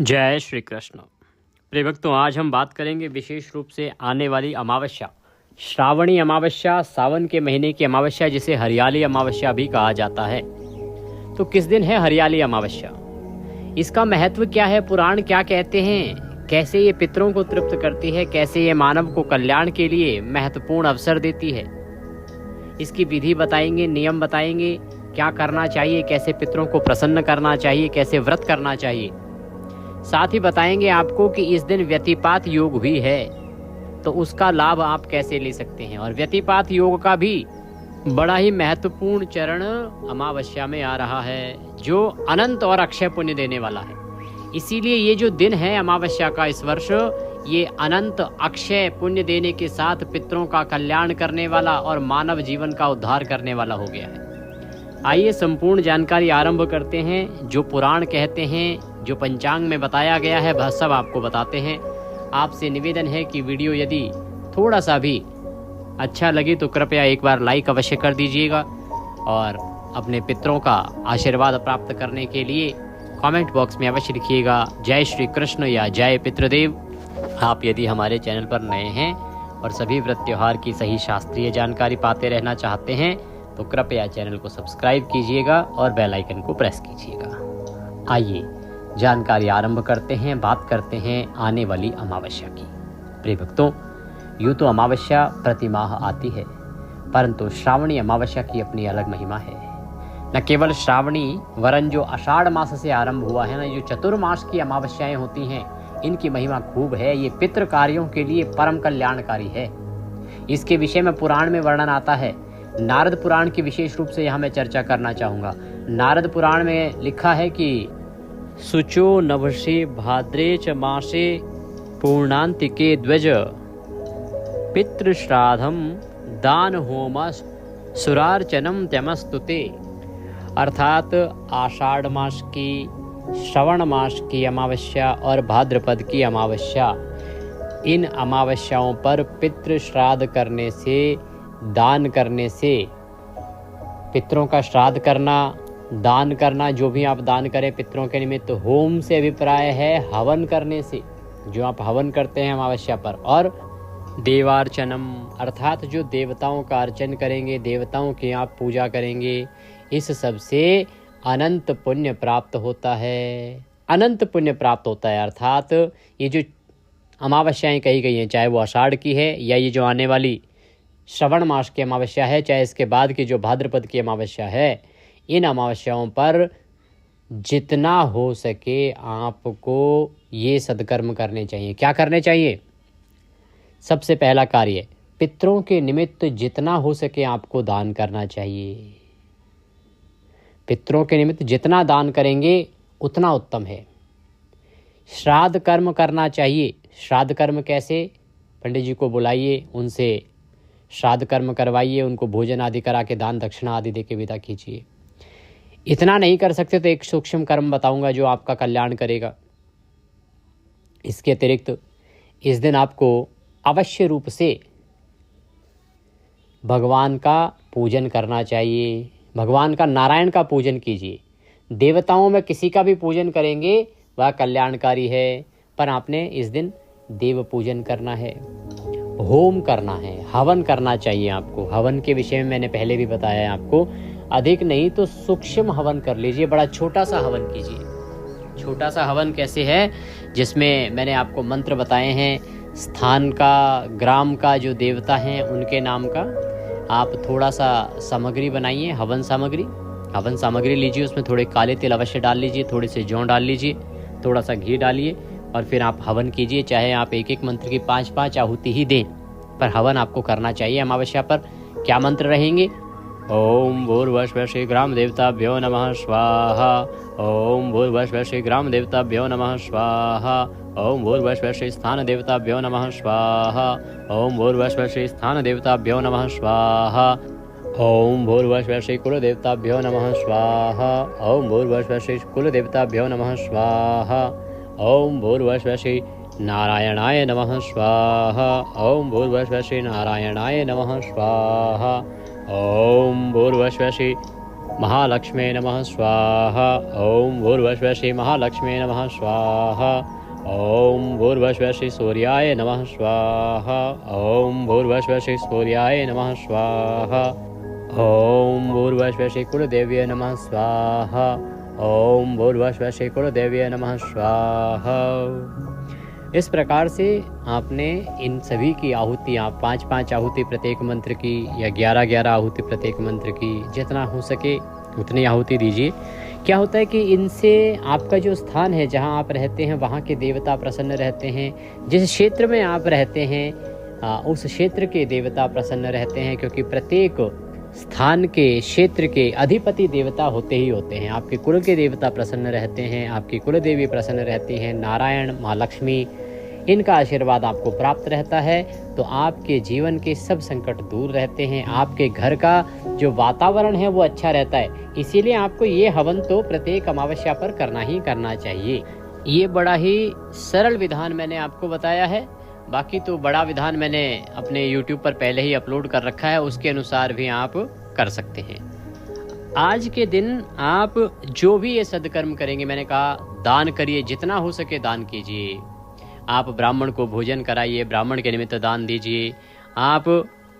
जय श्री कृष्ण। प्रिय भक्तों, आज हम बात करेंगे विशेष रूप से आने वाली अमावस्या, श्रावणी अमावस्या, सावन के महीने की अमावस्या, जिसे हरियाली अमावस्या भी कहा जाता है। तो किस दिन है हरियाली अमावस्या? इसका महत्व क्या है? पुराण क्या कहते हैं? कैसे ये पितरों को तृप्त करती है? कैसे ये मानव को कल्याण के लिए महत्वपूर्ण अवसर देती है? इसकी विधि बताएंगे, नियम बताएंगे, क्या करना चाहिए, कैसे पितरों को प्रसन्न करना चाहिए, कैसे व्रत करना चाहिए। साथ ही बताएंगे आपको कि इस दिन व्यतिपात योग भी है, तो उसका लाभ आप कैसे ले सकते हैं। और व्यतिपात योग का भी बड़ा ही महत्वपूर्ण चरण अमावस्या में आ रहा है, जो अनंत और अक्षय पुण्य देने वाला है। इसीलिए ये जो दिन है अमावस्या का इस वर्ष, ये अनंत अक्षय पुण्य देने के साथ पितरों का कल्याण करने वाला और मानव जीवन का उद्धार करने वाला हो गया है। आइए संपूर्ण जानकारी आरंभ करते हैं। जो पुराण कहते हैं, जो पंचांग में बताया गया है, वह सब आपको बताते हैं। आपसे निवेदन है कि वीडियो यदि थोड़ा सा भी अच्छा लगे तो कृपया एक बार लाइक अवश्य कर दीजिएगा, और अपने पितरों का आशीर्वाद प्राप्त करने के लिए कमेंट बॉक्स में अवश्य लिखिएगा जय श्री कृष्ण या जय पितृदेव। आप यदि हमारे चैनल पर नए हैं और सभी व्रत त्योहार की सही शास्त्रीय जानकारी पाते रहना चाहते हैं तो कृपया चैनल को सब्सक्राइब कीजिएगा और बेल आइकन को प्रेस कीजिएगा। आइए जानकारी आरंभ करते हैं। बात करते हैं आने वाली अमावस्या की। प्रिय भक्तों, यूँ तो अमावस्या प्रति माह आती है, परंतु श्रावणी अमावस्या की अपनी अलग महिमा है। न केवल श्रावणी, वरन जो आषाढ़ मास से आरंभ हुआ है ना, जो चतुर्मास की अमावस्याएं होती हैं, इनकी महिमा खूब है। ये पितृ कार्यों के लिए परम कल्याणकारी है। इसके विषय में पुराण में वर्णन आता है। नारद पुराण की विशेष रूप से यहाँ मैं चर्चा करना चाहूँगा। नारद पुराण में लिखा है कि शुचो नभसे भाद्रे च मासे पूर्णांतिके द्विज पितृश्राद्धम दान होम सुरार्चनम त्यमस्तुते। अर्थात आषाढ़ मास की, श्रवण मास की अमावस्या और भाद्रपद की अमावस्या, इन अमावस्याओं पर पितृ श्राद्ध करने से, दान करने से, पितरों का श्राद्ध करना, दान करना, जो भी आप दान करें पितरों के निमित्त, होम से अभिप्राय है हवन करने से, जो आप हवन करते हैं अमावस्या पर, और देवार्चनम, अर्थात जो देवताओं का अर्चन करेंगे, देवताओं की आप पूजा करेंगे, इस सब से अनंत पुण्य प्राप्त होता है। अनंत पुण्य प्राप्त होता है। अर्थात ये जो अमावस्याएं कही गई हैं, चाहे वो आषाढ़ की है या ये जो आने वाली श्रवण मास की अमावस्या है, चाहे इसके बाद की जो भाद्रपद की अमावस्या है, इन अमावस्याओं पर जितना हो सके आपको ये सद्कर्म करने चाहिए। क्या करने चाहिए? सबसे पहला कार्य, पितरों के निमित्त जितना हो सके आपको दान करना चाहिए। पितरों के निमित्त जितना दान करेंगे उतना उत्तम है। श्राद्ध कर्म करना चाहिए। श्राद्ध कर्म कैसे? पंडित जी को बुलाइए, उनसे श्राद्ध कर्म करवाइए, उनको भोजन आदि करा के दान दक्षिणा आदि दे के विदा कीजिए। इतना नहीं कर सकते तो एक सूक्ष्म कर्म बताऊंगा जो आपका कल्याण करेगा। इसके अतिरिक्त इस दिन आपको अवश्य रूप से भगवान का पूजन करना चाहिए। भगवान का, नारायण का पूजन कीजिए। देवताओं में किसी का भी पूजन करेंगे वह कल्याणकारी है, पर आपने इस दिन देव पूजन करना है, होम करना है, हवन करना चाहिए आपको। हवन के विषय में मैंने पहले भी बताया है आपको। अधिक नहीं तो सूक्ष्म हवन कर लीजिए, बड़ा छोटा सा हवन कीजिए। छोटा सा हवन कैसे है? जिसमें मैंने आपको मंत्र बताए हैं, स्थान का, ग्राम का, जो देवता हैं उनके नाम का। आप थोड़ा सा सामग्री बनाइए, हवन सामग्री। हवन सामग्री लीजिए, उसमें थोड़े काले तिल अवश्य डाल लीजिए, थोड़े से जौ डाल लीजिए, थोड़ा सा घी डालिए, और फिर आप हवन कीजिए। चाहे आप एक एक मंत्र की 5-5 आहुति ही दें, पर हवन आपको करना चाहिए अमावस्या पर। क्या मंत्र रहेंगे? ओम भूर्भुवः श्री ग्राम देवताभ्यो नमः स्वाहा। ओम भूर्भुवः श्री ग्राम देवताभ्यो नमः स्वाहा। ओम भूर्भुवः श्री स्थान देवताभ्यो नमः स्वाहा। ओम भूर्भुवः श्री स्थान देवताभ्यो नमः स्वाहा। ओम भूर्भुवः श्री कुल देवताभ्यो नमः स्वाहा। ओम भूर्भुवः श्री कुल देवताभ्यो नमः स्वाहा। ओम भूर्भुवः श्री नारायणाय नमः स्वाहा। ओम भूर्भुवः श्री नारायणाय नमः स्वाहा। ओम भूर्भुवः श्री महालक्ष्मी नमः स्वाहा। ओम भूर्भुवः श्री महालक्ष्मी नमः स्वाहा। ओम भूर्भुवः श्री सूर्याय नमः स्वाहा। ओम भूर्भुवः श्री सूर्याय नमः स्वाहा। ओम भूर्भुवः श्री कुलदेव्यै नमः स्वाहा। ओम भूर्भुवः श्री कुलदेव्यै नमः स्वाहा। इस प्रकार से आपने इन सभी की आहुतियाँ 5-5 आहुति प्रत्येक मंत्र की या 11-11 आहुति प्रत्येक मंत्र की, जितना हो सके उतनी आहुति दीजिए। क्या होता है कि इनसे आपका जो स्थान है जहाँ आप रहते हैं वहाँ के देवता प्रसन्न रहते हैं। जिस क्षेत्र में आप रहते हैं उस क्षेत्र के देवता प्रसन्न रहते हैं, क्योंकि प्रत्येक स्थान के क्षेत्र के अधिपति देवता होते ही होते हैं। आपके कुल के देवता प्रसन्न रहते हैं, आपकी कुल देवी प्रसन्न रहती हैं, नारायण, माँ लक्ष्मी, इनका आशीर्वाद आपको प्राप्त रहता है। तो आपके जीवन के सब संकट दूर रहते हैं, आपके घर का जो वातावरण है वो अच्छा रहता है। इसीलिए आपको ये हवन तो प्रत्येक अमावस्या पर करना ही करना चाहिए। ये बड़ा ही सरल विधान मैंने आपको बताया है। बाकी तो बड़ा विधान मैंने अपने YouTube पर पहले ही अपलोड कर रखा है, उसके अनुसार भी आप कर सकते हैं। आज के दिन आप जो भी ये सदकर्म करेंगे, मैंने कहा दान करिए, जितना हो सके दान कीजिए। आप ब्राह्मण को भोजन कराइए, ब्राह्मण के निमित्त दान दीजिए। आप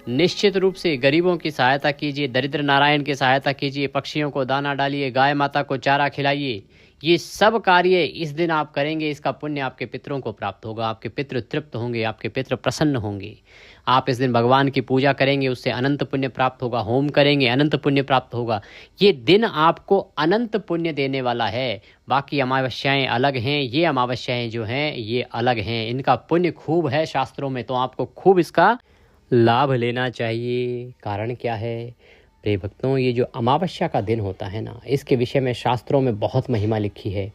निश्चित रूप से गरीबों की सहायता कीजिए, दरिद्र नारायण की सहायता कीजिए, पक्षियों को दाना डालिए, गाय माता को चारा खिलाइए। ये सब कार्य इस दिन आप करेंगे, इसका पुण्य आपके पितरों को प्राप्त होगा, आपके पितृ तृप्त होंगे, आपके पितृ प्रसन्न होंगे। आप इस दिन भगवान की पूजा करेंगे, उससे अनंत पुण्य प्राप्त होगा। होम करेंगे, अनंत पुण्य प्राप्त होगा। ये दिन आपको अनंत पुण्य देने वाला है। बाकी अमावस्याएं अलग हैं, ये अमावस्याएं जो हैं ये अलग हैं। इनका पुण्य खूब है शास्त्रों में, तो आपको खूब इसका लाभ लेना चाहिए। कारण क्या है प्रिय भक्तों, ये जो अमावस्या का दिन होता है ना, इसके विषय में शास्त्रों में बहुत महिमा लिखी है।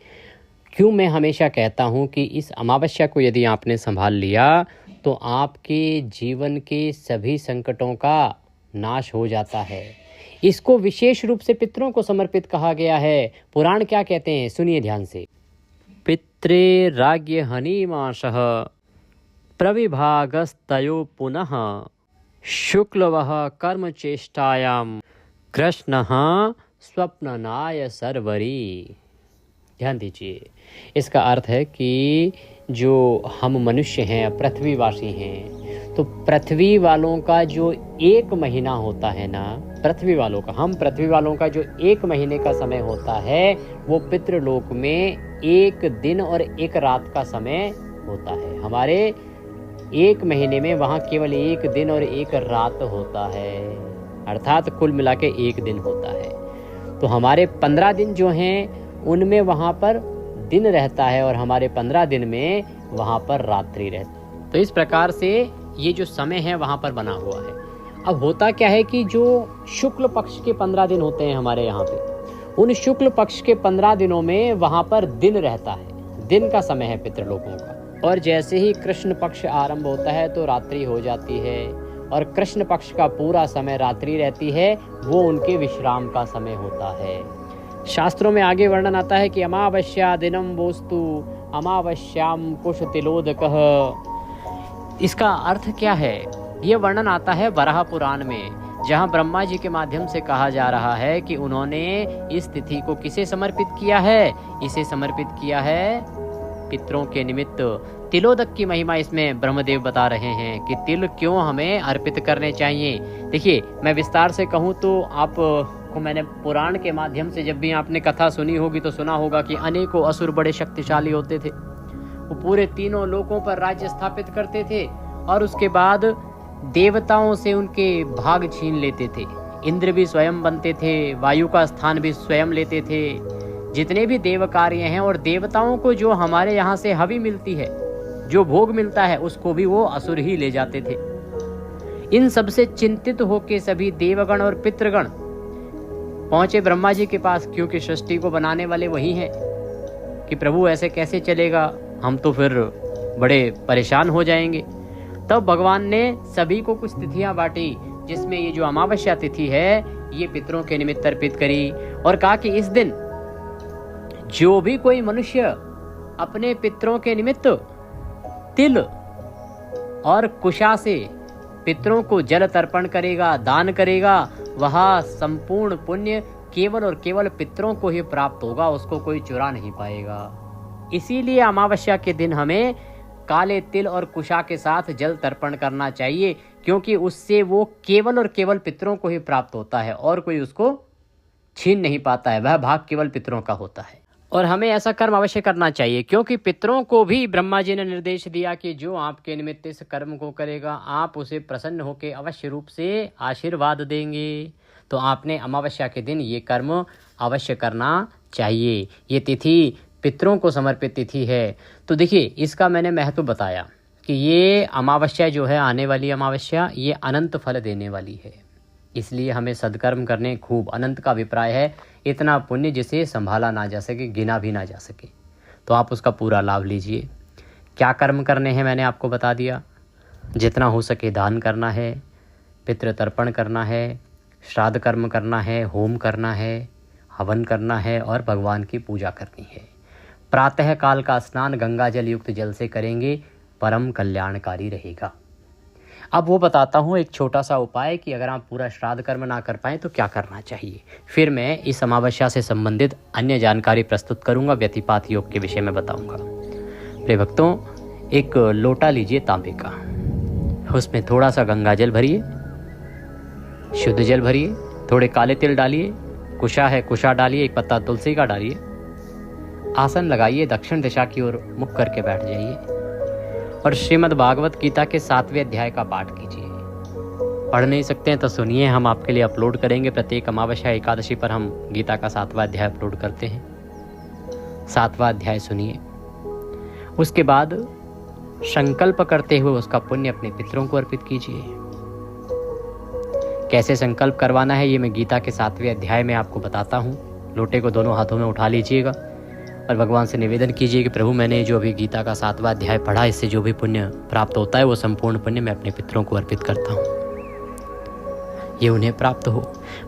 क्यों मैं हमेशा कहता हूँ कि इस अमावस्या को यदि आपने संभाल लिया तो आपके जीवन के सभी संकटों का नाश हो जाता है। इसको विशेष रूप से पितरों को समर्पित कहा गया है। पुराण क्या कहते हैं, सुनिए ध्यान से। पित्रे राज्य हनिमाशः प्रविभागस्तयो पुनः शुक्लवः कर्म चेष्टायां कृष्णः स्वप्ननाय सर्वरी। ध्यान दीजिए, इसका अर्थ है कि जो हम मनुष्य हैं, पृथ्वीवासी हैं, तो पृथ्वी वालों का जो 1 महीना होता है ना, पृथ्वी वालों का जो 1 महीने का समय होता है, वो पितृलोक में 1 दिन और 1 रात का समय होता है। हमारे 1 महीने में वहाँ केवल 1 दिन और 1 रात होता है, अर्थात कुल मिला के 1 दिन होता है। तो हमारे 15 दिन जो हैं उनमें वहाँ पर दिन रहता है और हमारे 15 दिन में वहाँ पर रात्रि रहती है। तो इस प्रकार से ये जो समय है वहाँ पर बना हुआ है। अब होता क्या है कि जो शुक्ल पक्ष के 15 दिन होते हैं हमारे यहाँ पे, उन शुक्ल पक्ष के 15 दिनों में वहाँ पर दिन रहता है, दिन का समय है पितृलोकों का। और जैसे ही कृष्ण पक्ष आरंभ होता है तो रात्रि हो जाती है, और कृष्ण पक्ष का पूरा समय रात्रि रहती है, वो उनके विश्राम का समय होता है। शास्त्रों में आगे वर्णन आता है कि अमावस्या दिनम वोस्तु अमावस्याम कुश तिलोदकः। इसका अर्थ क्या है, ये वर्णन आता है वराह पुराण में, जहाँ ब्रह्मा जी के माध्यम से कहा जा रहा है कि उन्होंने इस तिथि को किसे समर्पित किया है, इसे समर्पित किया है पितरों के निमित्त। तिलोदक की महिमा इसमें ब्रह्मदेव बता रहे हैं कि तिल क्यों हमें अर्पित करने चाहिए। देखिए, मैं विस्तार से कहूँ तो आप को मैंने पुराण के माध्यम से, जब भी आपने कथा सुनी होगी तो सुना होगा कि अनेकों असुर बड़े शक्तिशाली होते थे। वो पूरे 3 लोकों पर राज्य स्थापित करते थे और उसके बाद देवताओं से उनके भाग छीन लेते थे। इंद्र भी स्वयं बनते थे, वायु का स्थान भी स्वयं लेते थे। जितने भी देव कार्य हैं, और देवताओं को जो हमारे यहाँ से हवि मिलती है, जो भोग मिलता है, उसको भी वो असुर ही ले जाते थे। इन सब से चिंतित होकर सभी देवगण और पितृगण पहुंचे ब्रह्मा जी के पास, क्योंकि सृष्टि को बनाने वाले वही हैं, कि प्रभु ऐसे कैसे चलेगा, हम तो फिर बड़े परेशान हो जाएंगे। तब भगवान ने सभी को कुछ तिथियां बांटी, जिसमें ये जो अमावस्या तिथि है ये पितरों के निमित्त अर्पित करी, और कहा कि इस दिन जो भी कोई मनुष्य अपने पितरों के निमित्त तिल और कुशा से पितरों को जल तर्पण करेगा, दान करेगा, वह संपूर्ण पुण्य केवल और केवल पितरों को ही प्राप्त होगा, उसको कोई चुरा नहीं पाएगा। इसीलिए अमावस्या के दिन हमें काले तिल और कुशा के साथ जल तर्पण करना चाहिए, क्योंकि उससे वो केवल और केवल पितरों को ही प्राप्त होता है और कोई उसको छीन नहीं पाता है। वह भाग केवल पितरों का होता है और हमें ऐसा कर्म अवश्य करना चाहिए, क्योंकि पितरों को भी ब्रह्मा जी ने निर्देश दिया कि जो आपके निमित्त इस कर्म को करेगा आप उसे प्रसन्न होकर अवश्य रूप से आशीर्वाद देंगे। तो आपने अमावस्या के दिन ये कर्म अवश्य करना चाहिए। ये तिथि पितरों को समर्पित तिथि है। तो देखिए, इसका मैंने महत्व बताया कि ये अमावस्या जो है, आने वाली अमावस्या, ये अनंत फल देने वाली है। इसलिए हमें सद्कर्म करने खूब। अनंत का अभिप्राय है इतना पुण्य जिसे संभाला ना जा सके, गिना भी ना जा सके। तो आप उसका पूरा लाभ लीजिए। क्या कर्म करने हैं मैंने आपको बता दिया। जितना हो सके दान करना है, पितृ तर्पण करना है, श्राद्ध कर्म करना है, होम करना है, हवन करना है और भगवान की पूजा करनी है। प्रातः काल का स्नान गंगा जल युक्त जल से करेंगे, परम कल्याणकारी रहेगा। अब वो बताता हूँ एक छोटा सा उपाय कि अगर आप पूरा श्राद्ध कर्म ना कर पाएँ तो क्या करना चाहिए। फिर मैं इस अमावस्या से संबंधित अन्य जानकारी प्रस्तुत करूँगा, व्यतिपात योग के विषय में बताऊँगा। प्रिय भक्तों, एक लोटा लीजिए तांबे का, उसमें थोड़ा सा गंगा जल भरिए, शुद्ध जल भरिए, थोड़े काले तिल डालिए, कुशा है कुशा डालिए, एक पत्ता तुलसी का डालिए, आसन लगाइए, दक्षिण दिशा की ओर मुख करके बैठ जाइए और श्रीमद् भागवत गीता के 7वें अध्याय का पाठ कीजिए। पढ़ नहीं सकते हैं तो सुनिए, हम आपके लिए अपलोड करेंगे। प्रत्येक अमावस्या एकादशी पर हम गीता का 7वां अध्याय अपलोड करते हैं। 7वां अध्याय सुनिए। उसके बाद संकल्प करते हुए उसका पुण्य अपने पितरों को अर्पित कीजिए। कैसे संकल्प करवाना है ये मैं गीता के 7वें अध्याय में आपको बताता हूँ। लोटे को दोनों हाथों में उठा लीजिएगा और भगवान से निवेदन कीजिए कि प्रभु, मैंने जो अभी गीता का 7वां अध्याय पढ़ा, इससे जो भी पुण्य प्राप्त होता है वो संपूर्ण पुण्य मैं अपने पितरों को अर्पित करता हूँ, ये उन्हें प्राप्त हो।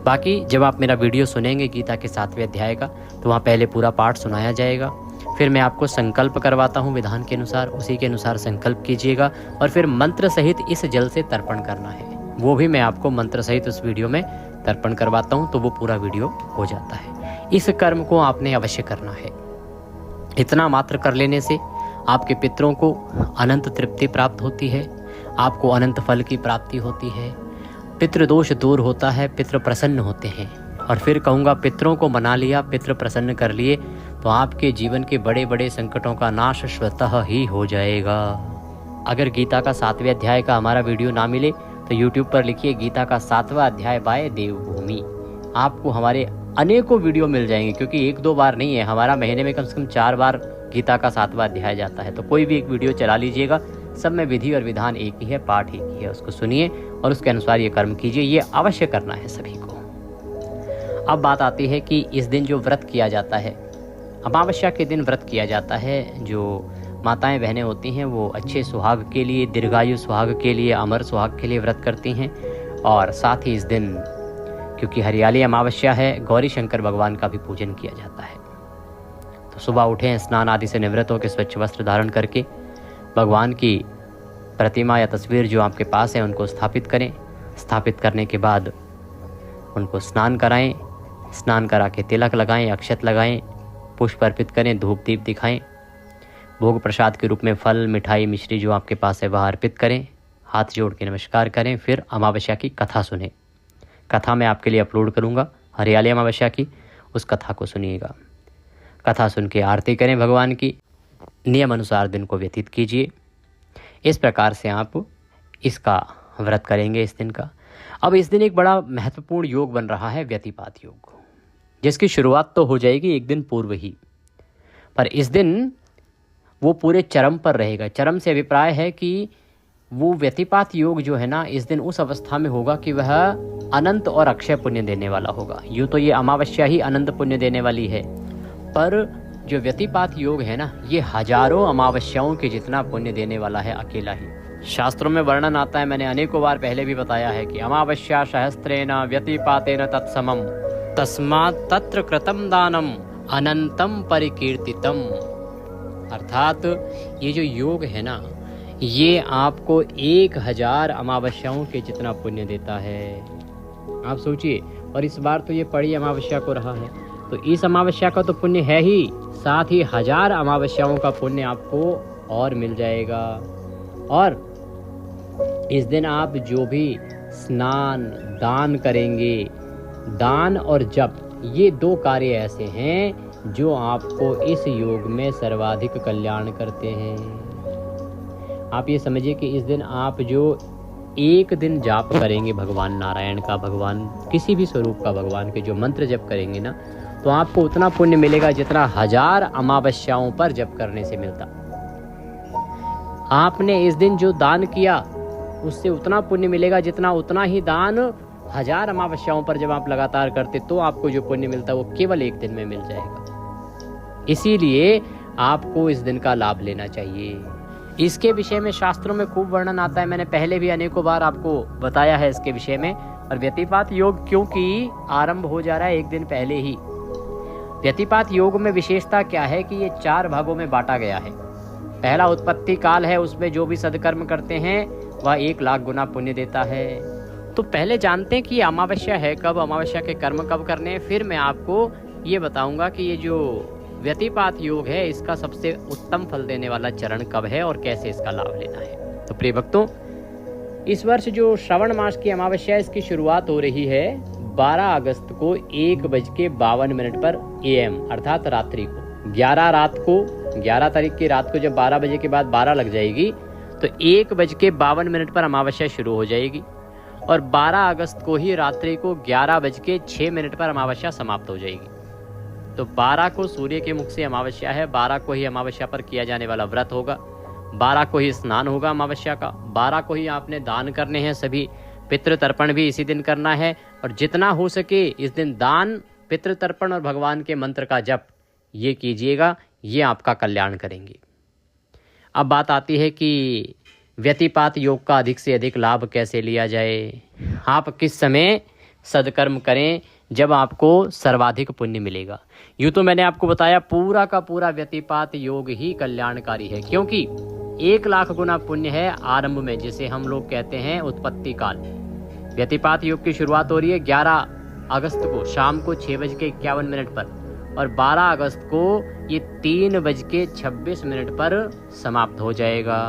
बाकी जब आप मेरा वीडियो सुनेंगे गीता के 7वें अध्याय का, तो वहाँ पहले पूरा पाठ सुनाया जाएगा, फिर मैं आपको संकल्प करवाता हूँ विधान के अनुसार, उसी के अनुसार संकल्प कीजिएगा और फिर मंत्र सहित इस जल से तर्पण करना है। वो भी मैं आपको मंत्र सहित उस वीडियो में तर्पण करवाता हूँ, तो वो पूरा वीडियो हो जाता है। इस कर्म को आपने अवश्य करना है। इतना मात्र कर लेने से आपके पितरों को अनंत तृप्ति प्राप्त होती है, आपको अनंत फल की प्राप्ति होती है, पितृदोष दूर होता है, पितृ प्रसन्न होते हैं। और फिर कहूँगा, पितरों को मना लिया, पितृ प्रसन्न कर लिए, तो आपके जीवन के बड़े बड़े संकटों का नाश स्वतः ही हो जाएगा। अगर गीता का 7वें अध्याय का हमारा वीडियो ना मिले तो YouTube पर लिखिए गीता का 7वां अध्याय बाय देवभूमि। आपको हमारे अनेकों वीडियो मिल जाएंगे, क्योंकि 1-2 बार नहीं है, हमारा महीने में कम से कम 4 बार गीता का 7वां अध्याय जाता है। तो कोई भी एक वीडियो चला लीजिएगा, सब में विधि और विधान एक ही है, पाठ एक ही है, उसको सुनिए और उसके अनुसार ये कर्म कीजिए। ये अवश्य करना है सभी को। अब बात आती है कि इस दिन जो व्रत किया जाता है, अमावस्या के दिन व्रत किया जाता है, जो माताएं बहनें होती हैं वो अच्छे सुहाग के लिए, दीर्घायु सुहाग के लिए, अमर सुहाग के लिए व्रत करती हैं। और साथ ही इस दिन, क्योंकि हरियाली अमावस्या है, गौरी शंकर भगवान का भी पूजन किया जाता है। तो सुबह उठें, स्नान आदि से निवृत्त होकर स्वच्छ वस्त्र धारण करके भगवान की प्रतिमा या तस्वीर जो आपके पास है उनको स्थापित करें। स्थापित करने के बाद उनको स्नान कराएं, स्नान करा के तिलक लगाएं, अक्षत लगाएं, पुष्प अर्पित करें, धूप दीप दिखाएं, भोग प्रसाद के रूप में फल, मिठाई, मिश्री जो आपके पास है वह अर्पित करें, हाथ जोड़ के नमस्कार करें। फिर अमावस्या की कथा सुनें। कथा मैं आपके लिए अपलोड करूंगा, हरियाली अमावस्या की, उस कथा को सुनिएगा। कथा सुन के आरती करें भगवान की, नियम अनुसार दिन को व्यतीत कीजिए। इस प्रकार से आप इसका व्रत करेंगे इस दिन का। अब इस दिन एक बड़ा महत्वपूर्ण योग बन रहा है, व्यतिपात योग, जिसकी शुरुआत तो हो जाएगी एक दिन पूर्व ही, पर इस दिन वो पूरे चरम पर रहेगा। चरम से अभिप्राय है कि वो व्यतिपात योग जो है ना, इस दिन उस अवस्था में होगा कि वह अनंत और अक्षय पुण्य देने वाला होगा। यूँ तो ये अमावस्या ही अनंत पुण्य देने वाली है, पर जो व्यतिपात योग है ना, ये हजारों अमावस्याओं के जितना पुण्य देने वाला है अकेला ही। शास्त्रों में वर्णन आता है, मैंने अनेकों बार पहले भी बताया है कि अमावस्या सहस्त्रेण व्यतिपातेन तत्समम तस्मात् तत्र कृतं दानम अनंतम परिकीर्तितम। अर्थात ये जो योग है ना, ये आपको 1000 अमावस्याओं के जितना पुण्य देता है। आप सोचिए, और इस बार तो ये बड़ी अमावस्या को रहा है, तो इस अमावस्या का तो पुण्य है ही, साथ ही 1000 अमावस्याओं का पुण्य आपको और मिल जाएगा। और इस दिन आप जो भी स्नान दान करेंगे, दान और जप, ये 2 कार्य ऐसे हैं जो आपको इस योग में सर्वाधिक कल्याण करते हैं। आप ये समझिए कि इस दिन आप जो 1 दिन जाप करेंगे भगवान नारायण का, भगवान किसी भी स्वरूप का भगवान के जो मंत्र जप करेंगे ना, तो आपको उतना पुण्य मिलेगा जितना 1000 अमावस्याओं पर जप करने से मिलता। आपने इस दिन जो दान किया उससे उतना पुण्य मिलेगा जितना उतना ही दान 1000 अमावस्याओं पर जब आप लगातार करते तो आपको जो पुण्य मिलता है वो केवल 1 दिन में मिल जाएगा। इसीलिए आपको इस दिन का लाभ लेना चाहिए। इसके विषय में शास्त्रों में खूब वर्णन आता है, मैंने पहले भी अनेकों बार आपको बताया है इसके विषय में। और व्यतिपात योग क्योंकि आरंभ हो जा रहा है 1 दिन पहले ही। व्यतिपात योग में विशेषता क्या है कि ये 4 भागों में बांटा गया है। पहला उत्पत्ति काल है, उसमें जो भी सदकर्म करते हैं वह 1 लाख गुना पुण्य देता है। तो पहले जानते हैं कि अमावस्या है कब, अमावस्या के कर्म कब करने हैं, फिर मैं आपको ये बताऊंगा कि ये जो व्यतिपात योग है इसका सबसे उत्तम फल देने वाला चरण कब है और कैसे इसका लाभ लेना है। तो प्रिय भक्तों, इस वर्ष जो श्रावण मास की अमावस्या इसकी शुरुआत हो रही है 12 अगस्त को 1:52 पर AM अर्थात रात्रि को। 11 तारीख की रात को जब 12 बजे के बाद 12 लग जाएगी तो 1:52 पर अमावस्या शुरू हो जाएगी और 12 अगस्त को ही रात्रि को 11:06 पर अमावस्या समाप्त हो जाएगी। तो 12 को सूर्य के मुख से अमावस्या है, 12 को ही अमावस्या पर किया जाने वाला व्रत होगा, 12 को ही स्नान होगा अमावस्या का, 12 को ही आपने दान करने हैं, सभी पितृ तर्पण भी इसी दिन करना है। और जितना हो सके इस दिन दान, पितृ तर्पण और भगवान के मंत्र का जप ये कीजिएगा, ये आपका कल्याण करेंगे। अब बात आती है कि व्यतिपात योग का अधिक से अधिक लाभ कैसे लिया जाए। आप किस समय सदकर्म करें जब आपको सर्वाधिक पुण्य मिलेगा। यूँ तो मैंने आपको बताया पूरा का पूरा व्यतिपात योग ही कल्याणकारी है, क्योंकि 1 लाख गुना पुण्य है आरंभ में, जिसे हम लोग कहते हैं उत्पत्ति काल। व्यतिपात योग की शुरुआत हो रही है 11 अगस्त को शाम को 6:51 पर और 12 अगस्त को ये 3:26 पर समाप्त हो जाएगा।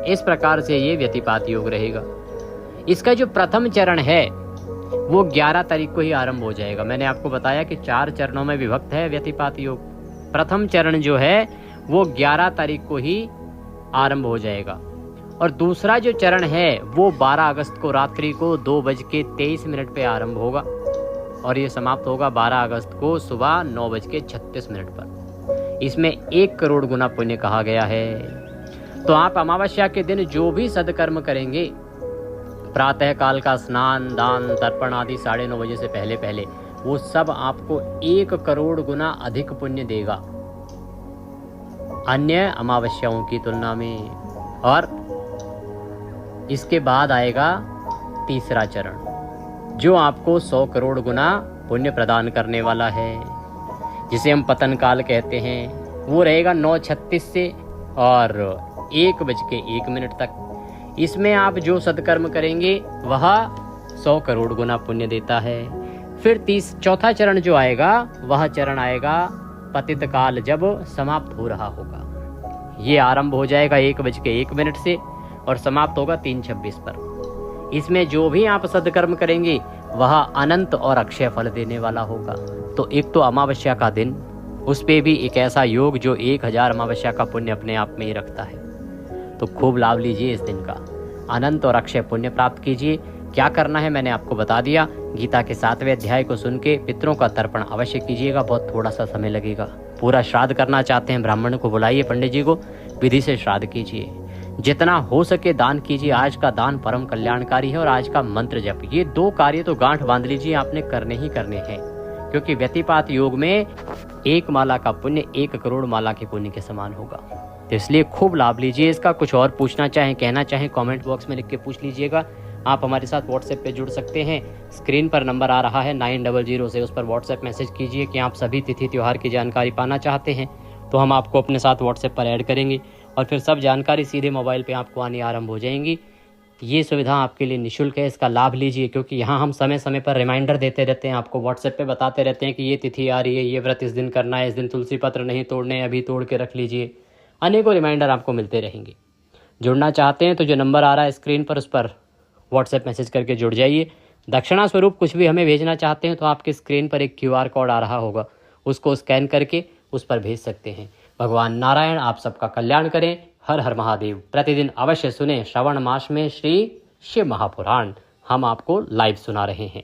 इस प्रकार से ये व्यतिपात योग रहेगा। इसका जो प्रथम चरण है वो 11 तारीख को ही आरंभ हो जाएगा। मैंने आपको बताया कि 4 चरणों में विभक्त है व्यतिपात योग। प्रथम चरण जो है वो 11 तारीख को ही आरंभ हो जाएगा और दूसरा जो चरण है वो 12 अगस्त को रात्रि को 2:23 पे आरंभ होगा और ये समाप्त होगा 12 अगस्त को सुबह 9:36 पर। इसमें 1 करोड़ गुना पुण्य कहा गया है। तो आप अमावस्या के दिन जो भी सदकर्म करेंगे, प्रातः काल का स्नान दान तर्पण आदि 9:30 बजे से पहले पहले, वो सब आपको 1 करोड़ गुना अधिक पुण्य देगा अन्य अमावस्याओं की तुलना में। और इसके बाद आएगा तीसरा चरण जो आपको 100 करोड़ गुना पुण्य प्रदान करने वाला है, जिसे हम पतन काल कहते हैं। वो रहेगा 9:36 से और 1:01 तक। इसमें आप जो सदकर्म करेंगे वह 100 करोड़ गुना पुण्य देता है। फिर चौथा चरण जो आएगा वह चरण आएगा पतित काल, जब समाप्त हो रहा होगा। ये आरंभ हो जाएगा 1:01 से और समाप्त होगा 3:26 पर। इसमें जो भी आप सदकर्म करेंगे वह अनंत और अक्षय फल देने वाला होगा। तो एक तो अमावस्या का दिन, उस पे भी एक ऐसा योग जो 1000 अमावस्या का पुण्य अपने आप में ही रखता है। तो खूब लाभ लीजिए इस दिन का, अनंत और अक्षय पुण्य प्राप्त कीजिए। क्या करना है मैंने आपको बता दिया। गीता के 7वें अध्याय को सुन के पितरों का तर्पण अवश्य कीजिएगा, बहुत थोड़ा सा समय लगेगा। पूरा श्राद्ध करना चाहते हैं, ब्राह्मण को बुलाइए, पंडित जी को, विधि से श्राद्ध कीजिए। जितना हो सके दान कीजिए। आज का दान परम कल्याणकारी है और आज का मंत्र जप, ये 2 कार्य तो गांठ बांध लीजिए, आपने करने ही करने हैं। क्योंकि व्यतिपात योग में 1 माला का पुण्य 1 करोड़ माला के पुण्य के समान होगा। तो इसलिए खूब लाभ लीजिए इसका। कुछ और पूछना चाहें, कहना चाहें, कमेंट बॉक्स में लिख के पूछ लीजिएगा। आप हमारे साथ व्हाट्सएप पे जुड़ सकते हैं। स्क्रीन पर नंबर आ रहा है 900 से, उस पर व्हाट्सएप मैसेज कीजिए कि आप सभी तिथि त्यौहार की जानकारी पाना चाहते हैं, तो हम आपको अपने साथ व्हाट्सएप पर ऐड करेंगे और फिर सब जानकारी सीधे मोबाइल पे आपको आनी आरंभ हो जाएंगी। ये सुविधा आपके लिए निःशुल्क है, इसका लाभ लीजिए, क्योंकि यहाँ हम समय समय पर रिमाइंडर देते रहते हैं, आपको व्हाट्सएप पे बताते रहते हैं कि ये तिथि आ रही है, ये व्रत इस दिन करना है, इस दिन तुलसी पत्र नहीं तोड़ने, अभी तोड़ के रख लीजिए। अनेकों रिमाइंडर आपको मिलते रहेंगे। जुड़ना चाहते हैं तो जो नंबर आ रहा है स्क्रीन पर, उस पर व्हाट्सएप मैसेज करके जुड़ जाइए। दक्षिणा स्वरूप कुछ भी हमें भेजना चाहते हैं तो आपके स्क्रीन पर एक QR कोड आ रहा होगा, उसको स्कैन करके उस पर भेज सकते हैं। भगवान नारायण आप सबका कल्याण करें। हर हर महादेव। प्रतिदिन अवश्य सुने श्रावण मास में श्री शिव महापुराण, हम आपको लाइव सुना रहे हैं।